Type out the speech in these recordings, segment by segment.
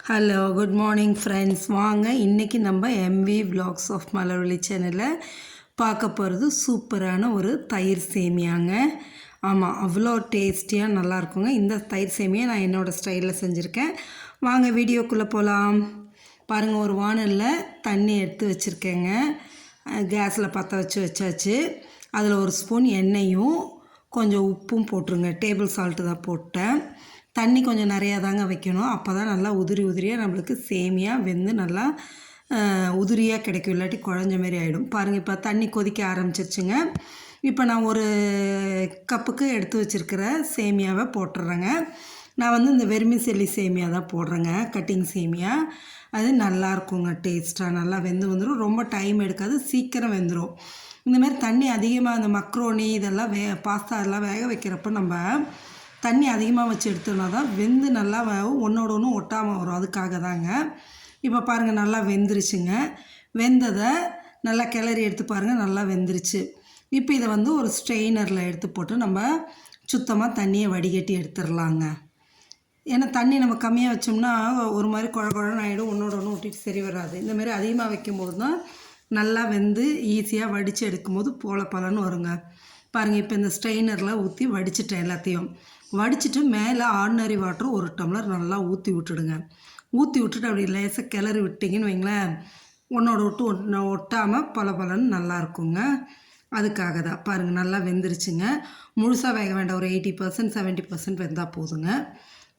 Hello good morning friends. வாங்க இன்றைக்கி நம்ம எம்வி விலாக்ஸ் ஆஃப் மலர்விழி சேனலில் பார்க்க போகிறது சூப்பரான ஒரு தயிர் சேமியாங்க. ஆமாம், அவ்வளோ டேஸ்டியாக நல்லாயிருக்குங்க. இந்த தயிர் சேமியா நான் என்னோடய ஸ்டைலில் செஞ்சுருக்கேன். வாங்க வீடியோக்குள்ளே போகலாம். பாருங்கள், ஒரு வானலில் தண்ணி எடுத்து வச்சுருக்கேங்க. கேஸில் பற்ற வச்சாச்சு. அதில் ஒரு ஸ்பூன் எண்ணெயும் கொஞ்சம் உப்பும் போட்டுருங்க. டேபிள் சால்ட்டு தான் போட்டேன். தண்ணி கொஞ்சம் நிறையா தாங்க வைக்கணும். அப்போ தான் நல்லா உதிரியாக நம்மளுக்கு சேமியாக வெந்து நல்லா உதிரியாக கிடைக்கும். இல்லாட்டி குழஞ்ச மாரி ஆகிடும். பாருங்கள், இப்போ தண்ணி கொதிக்க ஆரம்பிச்சிருச்சுங்க. இப்போ நான் ஒரு கப்புக்கு எடுத்து வச்சுருக்கிற சேமியாவை போட்டுடுறேங்க. நான் வந்து இந்த வெர்மிசெல்லி சேமியா தான் போடுறேங்க, கட்டிங் சேமியா. அது நல்லாயிருக்குங்க, டேஸ்ட்டாக நல்லா வெந்து வந்துடும். ரொம்ப டைம் எடுக்காது, சீக்கிரம் வெந்துடும். இந்தமாதிரி தண்ணி அதிகமாக இந்த மக்ரோனி இதெல்லாம் பாஸ்தா இதெல்லாம் வேக வைக்கிறப்ப நம்ம தண்ணி அதிகமாக வச்சு எடுத்தோம்னா தான் வெந்து நல்லா ஒன்றோட ஒன்று ஒட்டாமல் வரும். அதுக்காக தாங்க. இப்போ பாருங்கள், நல்லா வெந்துருச்சுங்க. வெந்ததை நல்லா கிளறி எடுத்து பாருங்கள், நல்லா வெந்துருச்சு. இப்போ இதை வந்து ஒரு ஸ்ட்ரெயினரில் எடுத்து போட்டு நம்ம சுத்தமாக தண்ணியை வடிகட்டி எடுத்துடலாங்க. ஏன்னா தண்ணி நம்ம கம்மியாக வச்சோம்னா ஒரு மாதிரி குழன்னு ஆகிடும், ஒன்றோட ஒன்று ஒட்டிட்டு சரி வராது. இந்தமாரி அதிகமாக வைக்கும்போது தான் நல்லா வெந்து ஈஸியாக வடித்து எடுக்கும்போது பலன்னு வருங்க. பாருங்கள், இப்போ இந்த ஸ்ட்ரெயினரில் ஊற்றி வடிச்சிட்டேன். எல்லாத்தையும் வடிச்சிட்டு மேலே ஆர்டினரி வாட்டர் 1 டம்ளர் நல்லா ஊற்றி விட்டுடுங்க. ஊற்றி விட்டுட்டு அப்படி லேசாக கிளறி விட்டிங்கன்னு வைங்களேன், ஒன்றோட விட்டு ஒட்டாமல் பலன்னு நல்லாயிருக்குங்க. அதுக்காக தான். பாருங்கள், நல்லா வெந்துருச்சுங்க. முழுசாக வேக வேண்டாம், ஒரு 80% 70% வெந்தால் போதுங்க.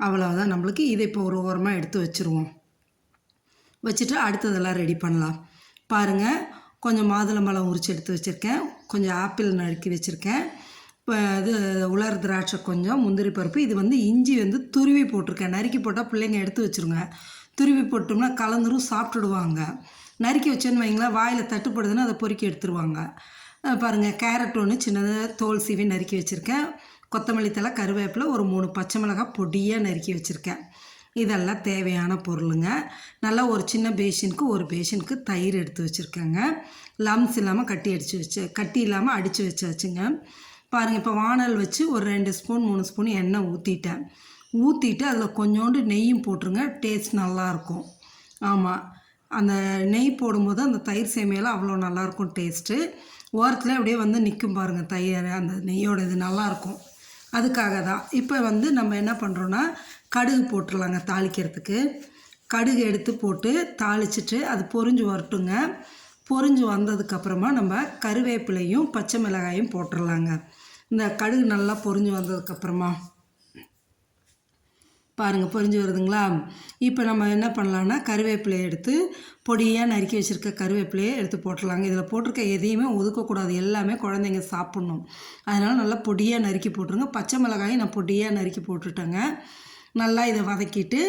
அவ்வளோதான் நம்மளுக்கு. இதை இப்போ ஒரு ஓரமாக எடுத்து வச்சுருவோம். வச்சுட்டு அடுத்ததெல்லாம் ரெடி பண்ணலாம். பாருங்கள், கொஞ்சம் மாதுளம்பழம் உரித்து எடுத்து வச்சுருக்கேன். கொஞ்சம் ஆப்பிள் நறுக்கி வச்சுருக்கேன். இப்போ இது உலர் திராட்சை, கொஞ்சம் முந்திரி பருப்பு. இது வந்து இஞ்சி வந்து துருவி போட்டிருக்கேன். நறுக்கி போட்டால் பிள்ளைங்க எடுத்து வச்சுருங்க. துருவி போட்டோம்னா கலந்துரும், சாப்பிட்டுடுவாங்க. நறுக்கி வச்சேன்னு வைங்களேன், வாயில் தட்டுப்படுதுன்னா அதை பொறுக்கி எடுத்துருவாங்க. பாருங்கள், கேரட் ஒன்று சின்னதாக தோல் சீவி நறுக்கி வச்சுருக்கேன். கொத்தமல்லி தழை, கருவேப்பிலை, ஒரு 3 பச்சை மிளகாய் பொடியாக நறுக்கி வச்சுருக்கேன். இதெல்லாம் தேவையான பொருளுங்க. நல்லா ஒரு சின்ன பேஷனுக்கு தயிர் எடுத்து வச்சுருக்கேங்க. லம்ஸ் இல்லாமல் கட்டி இல்லாமல் அடித்து வச்சாச்சுங்க. பாருங்கள், இப்போ வானல் வச்சு ஒரு 2 ஸ்பூன் 3 ஸ்பூன் எண்ணெய் ஊற்றிட்டு அதில் கொஞ்சோண்டு நெய்யும் போட்டுருங்க. டேஸ்ட் நல்லாயிருக்கும். ஆமாம், அந்த நெய் போடும்போது அந்த தயிர் சேமியாலாம் அவ்வளோ நல்லாயிருக்கும் டேஸ்ட்டு. ஓரத்தில் அப்படியே வந்து நிற்கும் பாருங்கள் தயிர், அந்த நெய்யோட இது நல்லாயிருக்கும். அதுக்காக தான். இப்போ வந்து நம்ம என்ன பண்ணுறோன்னா, கடுகு போட்டுடலாங்க தாளிக்கிறதுக்கு. கடுகு எடுத்து போட்டு தாளிச்சிட்டு அது பொரிஞ்சு வரட்டுங்க. பொரிஞ்சு வந்ததுக்கப்புறமா நம்ம கருவேப்பிலையும் பச்சை மிளகாயும் போட்டுடலாங்க. இந்த கடுகு நல்லா பொரிஞ்சு வந்ததுக்கப்புறமா பாருங்கள், பொரிஞ்சு வருதுங்களா? இப்போ நம்ம என்ன பண்ணலான்னா, கருவேப்பிலையை எடுத்து பொடியாக நறுக்கி வச்சுருக்க கருவேப்பிலையை எடுத்து போட்டுடலாங்க. இதில் போட்டிருக்க எதையுமே ஒதுக்கக்கூடாது, எல்லாமே குழந்தைங்க சாப்பிட்ணும். அதனால் நல்லா பொடியாக நறுக்கி போட்டுருங்க. பச்சை மிளகாயும் நான் பொடியாக நறுக்கி போட்டுட்டேங்க. நல்லா இதை வதக்கிட்டு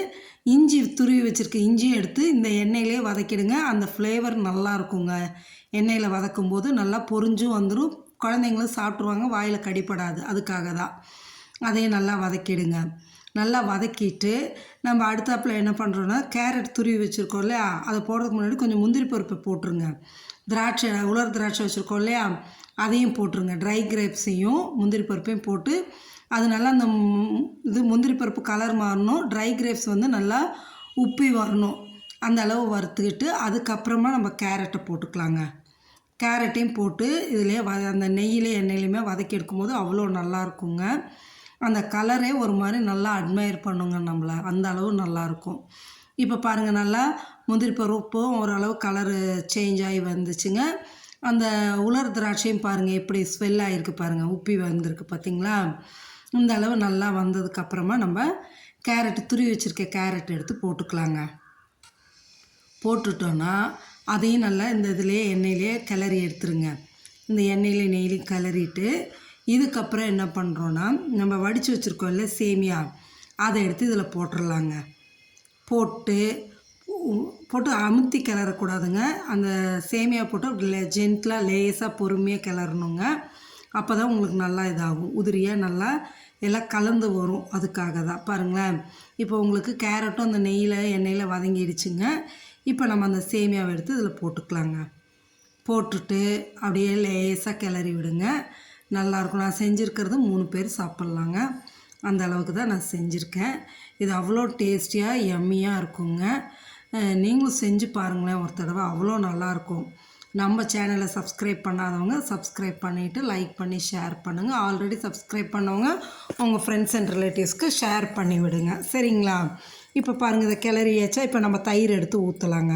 இஞ்சி துருவி வச்சுருக்க இஞ்சியும் எடுத்து இந்த எண்ணெயிலே வதக்கிடுங்க. அந்த ஃப்ளேவர் நல்லா இருக்குங்க. எண்ணெயில் வதக்கும்போது நல்லா பொரிஞ்சும் வந்துடும், குழந்தைங்களும் சாப்பிட்ருவாங்க, வாயில் கடிப்படாது. அதுக்காக தான். அதையும் நல்லா வதக்கிடுங்க. நல்லா வதக்கிட்டு நம்ம அடுத்தாப்பில் என்ன பண்ணுறோன்னா, கேரட் துருவி வச்சுருக்கோம் இல்லையா, அதை போடுறதுக்கு முன்னாடி கொஞ்சம் முந்திரி பருப்பை போட்டுருங்க. உலர் திராட்சை வச்சுருக்கோம் இல்லையா, அதையும் போட்டுருங்க. ட்ரை கிரேப்ஸையும் முந்திரி பருப்பையும் போட்டு அது நல்லா அந்த முந்திரி பருப்பு கலர் மாறணும். ட்ரை கிரேப்ஸ் வந்து நல்லா உப்பி வரணும். அந்த அளவு வறுத்துக்கிட்டு அதுக்கப்புறமா நம்ம கேரட்டை போட்டுக்கலாங்க. கேரட்டையும் போட்டு இதிலே அந்த நெய்யிலே எண்ணெயிலையுமே வதக்கி எடுக்கும்போது அவ்வளோ நல்லாயிருக்குங்க. அந்த கலரே ஒரு மாதிரி நல்லா அட்மையர் பண்ணுங்க நம்மளை, அந்த அளவு நல்லாயிருக்கும். இப்போ பாருங்கள், நல்லா முந்திரி பருப்பும் ஓரளவு கலரு சேஞ்ச் ஆகி வந்துச்சுங்க. அந்த உலர் திராட்சையும் பாருங்கள் எப்படி ஸ்வெல் ஆகிருக்கு பாருங்கள், உப்பி வந்திருக்கு பார்த்திங்களா? இந்த அளவு நல்லா வந்ததுக்கப்புறமா நம்ம துருவி வச்சுருக்க கேரட் எடுத்து போட்டுக்கலாங்க. போட்டுட்டோன்னா அதையும் நல்லா இந்த இதிலே எண்ணெயிலே கிளறி எடுத்துருங்க. இந்த எண்ணெயிலே நெய்லையும் கிளறிட்டு இதுக்கப்புறம் என்ன பண்ணுறோன்னா, நம்ம வடித்து வச்சுருக்கோம் இல்லை சேமியா, அதை எடுத்து இதில் போட்டுடலாங்க. போட்டு அமுத்தி கிளறக்கூடாதுங்க. அந்த சேமியா போட்டு ஜென்டலாக லேசாக பொறுமையாக கிளறணுங்க. அப்போ தான் உங்களுக்கு நல்லா இதாகும், உதிரியாக நல்லா எல்லாம் கலந்து வரும். அதுக்காக தான். பாருங்களேன், இப்போ உங்களுக்கு கேரட்டும் அந்த எண்ணெயில் வதங்கிடுச்சுங்க. இப்போ நம்ம அந்த சேமியாவை எடுத்து இதில் போட்டுக்கலாங்க. போட்டுட்டு அப்படியே லேசாக கிளறி விடுங்க. நல்லாயிருக்கும். நான் செஞ்சுருக்கிறது 3 பேர் சாப்பிட்லாங்க. அந்த அளவுக்கு தான் நான் செஞ்சுருக்கேன். இது அவ்வளோ டேஸ்டியாக யம்மியாக இருக்குங்க. நீங்களும் செஞ்சு பாருங்களேன் ஒரு தடவை, அவ்வளோ நல்லாயிருக்கும். நம்ம சேனலை சப்ஸ்கிரைப் பண்ணாதவங்க சப்ஸ்கிரைப் பண்ணிவிட்டு லைக் பண்ணி ஷேர் பண்ணுங்கள். ஆல்ரெடி சப்ஸ்கிரைப் பண்ணவங்க உங்கள் ஃப்ரெண்ட்ஸ் அண்ட் ரிலேட்டிவ்ஸ்க்கு ஷேர் பண்ணி விடுங்க, சரிங்களா? இப்போ பாருங்கள், இதை கிளறியாச்சா. இப்போ நம்ம தயிர் எடுத்து ஊற்றலாங்க.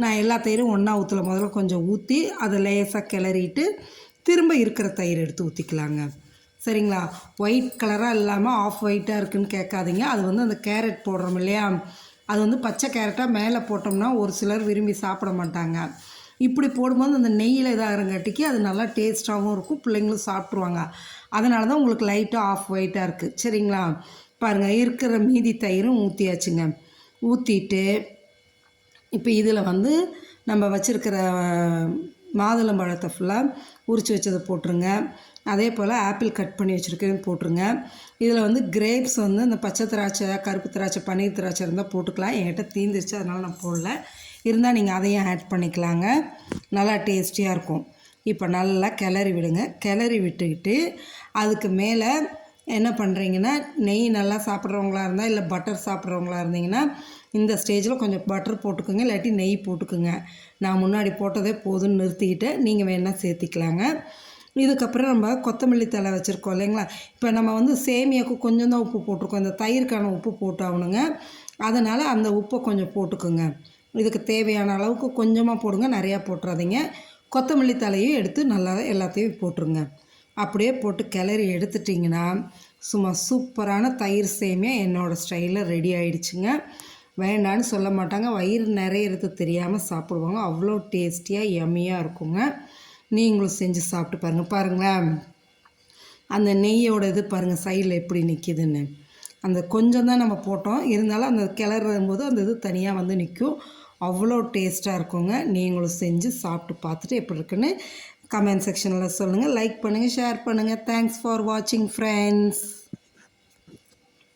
நான் எல்லா தயிரும் ஒன்றா ஊற்றல, முதல்ல கொஞ்சம் ஊற்றி அதை லேசாக கிளறிட்டு திரும்ப இருக்கிற தயிர் எடுத்து ஊற்றிக்கலாங்க, சரிங்களா? ஒயிட் கலராக இல்லாமல் ஆஃப் ஒயிட்டாக இருக்குதுன்னு கேட்காதீங்க. அது வந்து அந்த கேரட் போடுறோம் இல்லையா, அது வந்து பச்சை கேரட்டாக மேலே போட்டோம்னா ஒரு சிலர் விரும்பி சாப்பிட மாட்டாங்க. இப்படி போடும்போது அந்த நெய்யில் இதாகிறங்காட்டிக்கு அது நல்லா டேஸ்ட்டாகவும் இருக்கும், பிள்ளைங்களும் சாப்பிட்ருவாங்க. அதனால தான் உங்களுக்கு லைட்டாக ஆஃப் ஒயிட்டாக இருக்குது, சரிங்களா? பாருங்கள், இருக்கிற மீதி தயிரும் ஊற்றியாச்சுங்க. ஊற்றிட்டு இப்போ இதில் வந்து நம்ம வச்சுருக்கிற மாதுளம்பழத்தை ஃபுல்லாக உரித்து வச்சதை போட்டுருங்க. அதே போல் ஆப்பிள் கட் பண்ணி வச்சுருக்கேன்னு போட்டுருங்க. இதில் வந்து கிரேப்ஸ் வந்து இந்த பச்சை திராட்சை, கருப்பு திராட்சை, பன்னீர் திராட்சை இருந்தால் போட்டுக்கலாம். என்கிட்ட தீந்துருச்சு, அதனால் நான் போடல. இருந்தால் நீங்கள் அதையும் ஆட் பண்ணிக்கலாங்க, நல்லா டேஸ்டியாக இருக்கும். இப்போ நல்லா கிளறி விடுங்க. கிளறி விட்டுக்கிட்டு அதுக்கு மேலே என்ன பண்ணுறீங்கன்னா, நெய் நல்லா சாப்பிட்றவங்களா இருந்தால் இல்லை பட்டர் சாப்பிட்றவங்களா இருந்தீங்கன்னா இந்த ஸ்டேஜில் கொஞ்சம் பட்டர் போட்டுக்கோங்க, இல்லாட்டி நெய் போட்டுக்குங்க. நான் முன்னாடி போட்டதே போதும்னு நிறுத்திக்கிட்டு நீங்கள் வேணால் சேர்த்திக்கலாங்க. இதுக்கப்புறம் நம்ம கொத்தமல்லி தழை வச்சுருக்கோம் இல்லைங்களா. இப்போ நம்ம வந்து சேமியாவுக்கு கொஞ்சம் தான் உப்பு போட்டிருக்கோம், இந்த தயிருக்கான உப்பு போட்டாகணுங்க. அதனால் அந்த உப்பை கொஞ்சம் போட்டுக்குங்க. இதுக்கு தேவையான அளவுக்கு கொஞ்சமாக போடுங்க, நிறையா போட்டுறாதீங்க. கொத்தமல்லி தலையும் எடுத்து நல்லா எல்லாத்தையும் போட்டுருங்க. அப்படியே போட்டு கிளறி எடுத்துட்டிங்கன்னா சும்மா சூப்பரான தயிர் சேமியா என்னோடய ஸ்டைலில் ரெடி ஆகிடுச்சுங்க. வேண்டான்னு சொல்ல மாட்டாங்க, வயிறு நிறையிறது தெரியாமல் சாப்பிடுவாங்க. அவ்வளோ டேஸ்டியாக யம்மியாக இருக்குங்க. நீங்களும் செஞ்சு சாப்பிட்டு பாருங்களேன். அந்த நெய்யோட இது பாருங்கள் சைடில் எப்படி நிற்கிதுன்னு. அந்த கொஞ்சம் தான் நம்ம போட்டோம், இருந்தாலும் அந்த கிளறும் போது அந்த இது தனியாக வந்து நிற்கும். அவ்வளோ டேஸ்ட்டாக இருக்குங்க. நீங்களும் செஞ்சு சாப்பிட்டு பார்த்துட்டு எப்படி இருக்குன்னு கமெண்ட் செக்ஷனில் சொல்லுங்கள். லைக் பண்ணுங்கள், ஷேர் பண்ணுங்கள். தேங்க்ஸ் ஃபார் வாட்சிங் ஃப்ரெண்ட்ஸ்.